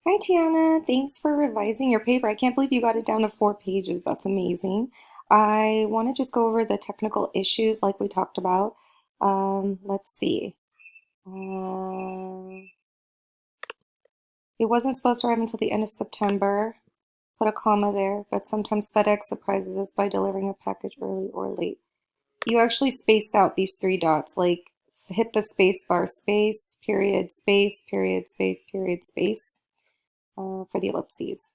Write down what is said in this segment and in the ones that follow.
Hi, Tiana. Thanks for revising your paper. I can't believe you got it down to 4 pages. That's amazing. I want to just go over the technical issues like we talked about. Let's see. Uh, it wasn't supposed to arrive until the end of September. Put a comma there, but sometimes FedEx surprises us by delivering a package early or late. You actually spaced out these three dots, like hit the space bar, space, period, space, period, space, period, space, for the ellipses.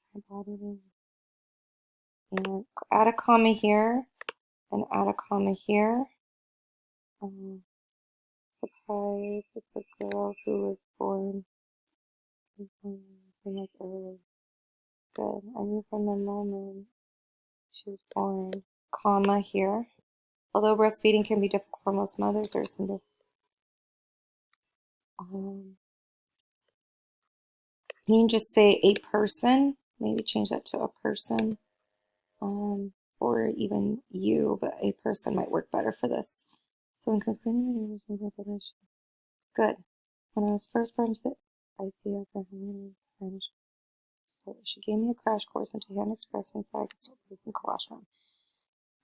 And add a comma here and add a comma here. Um, Surprise, it's a girl who was born 2 months early. Good. I knew from the moment she was born. Comma here. Although breastfeeding can be difficult for most mothers, there's some um, you can just say a person. Maybe change that to a person. Or even you, but a person might work better for this. So in concluding, good. When I was first brought into the ICU for Spanish, so she gave me a crash course into Hand Expressing so I could start producing colostrum.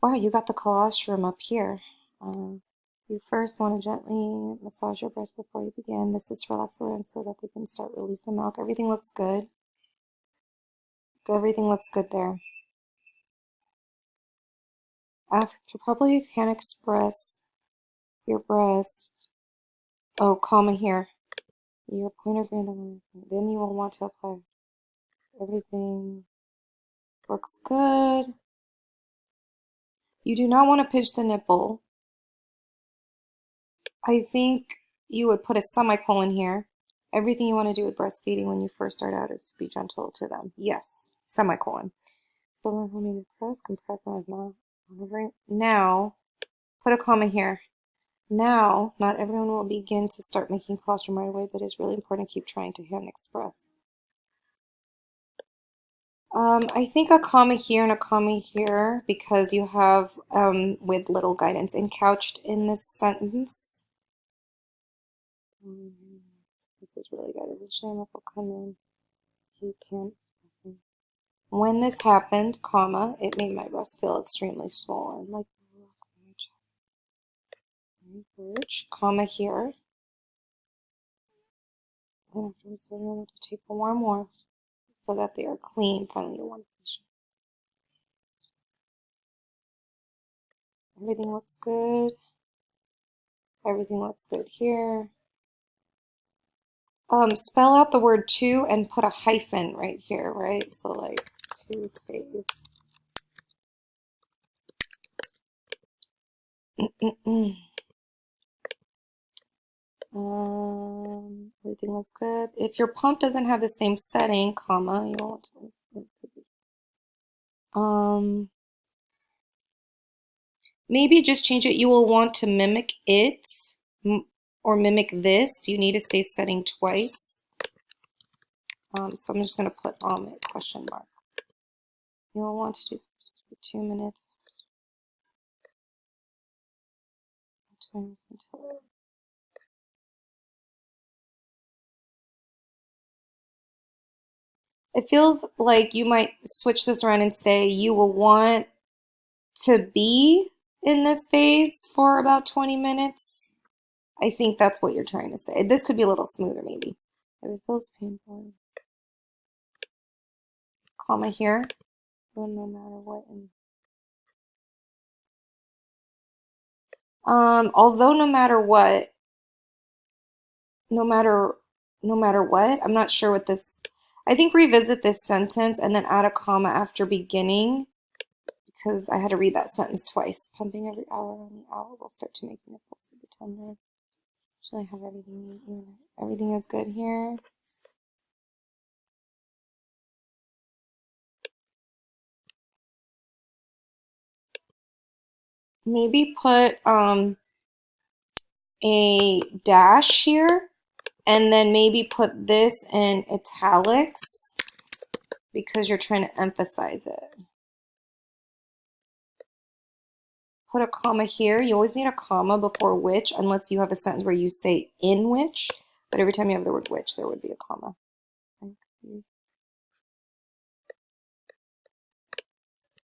Wow, you got the colostrum up here. You first want to gently massage your breast before you begin. This is to relax the glands so that they can start releasing milk. Everything looks good. Everything looks good there. After probably Hand Express your breast. Oh, comma here. Your point of random. Then you will want to apply. Everything looks good. You do not want to pinch the nipple. I think you would put a semicolon here. Everything you want to do with breastfeeding when you first start out is to be gentle to them. Yes, semicolon. So then let me compress my mouth. Now, put a comma here. Now, not everyone will begin to start making colostrum right away, but it's really important to keep trying to hand express. I think a comma here and a comma here because you have with little guidance encouched in this sentence. This is really good. Eventually, will come in. Keep hand expressing. When this happened, comma, it made my breast feel extremely swollen, like the rocks in my chest. Verge, comma here. Then afterwards, I want to take a warm wash so that they are clean. Finally, to one position. Everything looks good. Everything looks good here. Spell out the word two and put a hyphen right here, right? So like toothpaste. Everything looks good. If your pump doesn't have the same setting, comma, you won't want to. Maybe just change it. You will want to mimic it or mimic this. You need to say setting twice. So I'm just going to put question mark. You will want to do this for 2 minutes. Until it feels like you might switch this around and say you will want to be in this phase for about 20 minutes. I think that's what you're trying to say. This could be a little smoother, maybe. If it feels painful, comma here. No matter what. Although no matter what, no matter no matter what, I'm not sure what this. I think revisit this sentence and then add a comma after beginning because I had to read that sentence twice. Pumping every hour on the hour will start to make nipples super tender. Should I have everything is good here? Maybe put a dash here and then maybe put this in italics because you're trying to emphasize it. Put a comma here. You always need a comma before which unless you have a sentence where you say in which, but every time you have the word which there would be a comma. use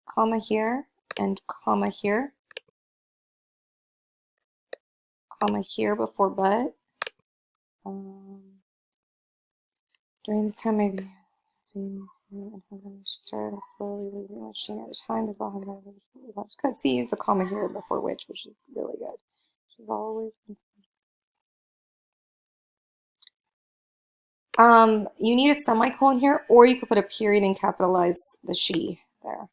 comma here and comma here before but. During this time, maybe she started slowly losing what she at a time. Does all have could see use the comma here before which is really good. She's always been. You need a semicolon here, or you could put a period and capitalize the she there.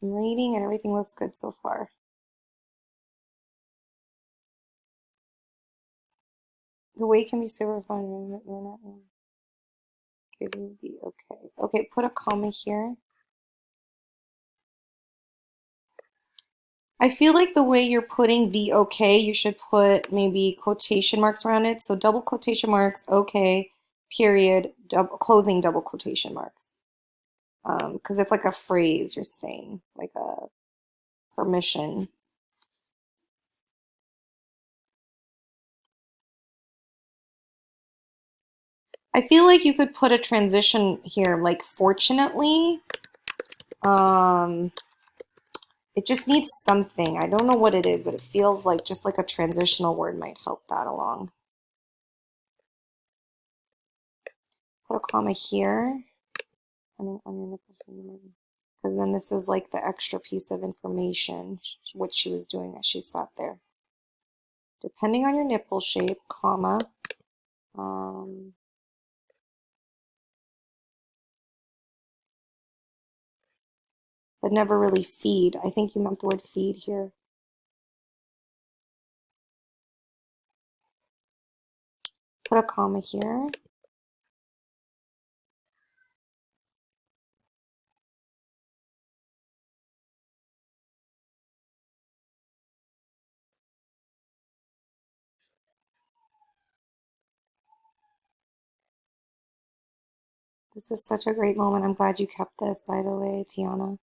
I'm reading and everything looks good so far. The way can be super fun. You're not giving the okay. Okay, put a comma here. I feel like the way you're putting the okay, you should put maybe quotation marks around it. So double quotation marks, okay, period, closing double quotation marks. Because it's like a phrase you're saying, like a permission. I feel like you could put a transition here, like fortunately. It just needs something. I don't know what it is, but it feels like just like a transitional word might help that along. Put a comma here. Because then this is like the extra piece of information, what she was doing as she sat there. Depending on your nipple shape, comma. But never really feed. I think you meant the word feed here. Put a comma here. This is such a great moment. I'm glad you kept this, by the way, Tiana.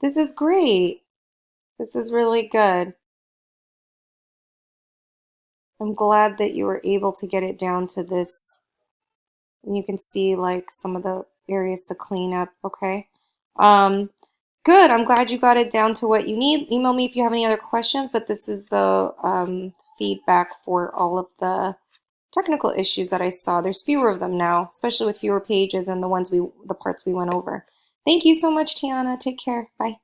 This is great. This is really good. I'm glad that you were able to get it down to this. And you can see like some of the areas to clean up, okay? Um, Good. I'm glad you got it down to what you need. Email me if you have any other questions, but this is the feedback for all of the technical issues that I saw. There's fewer of them now, especially with fewer pages and the parts we went over. Thank you so much, Tiana. Take care. Bye.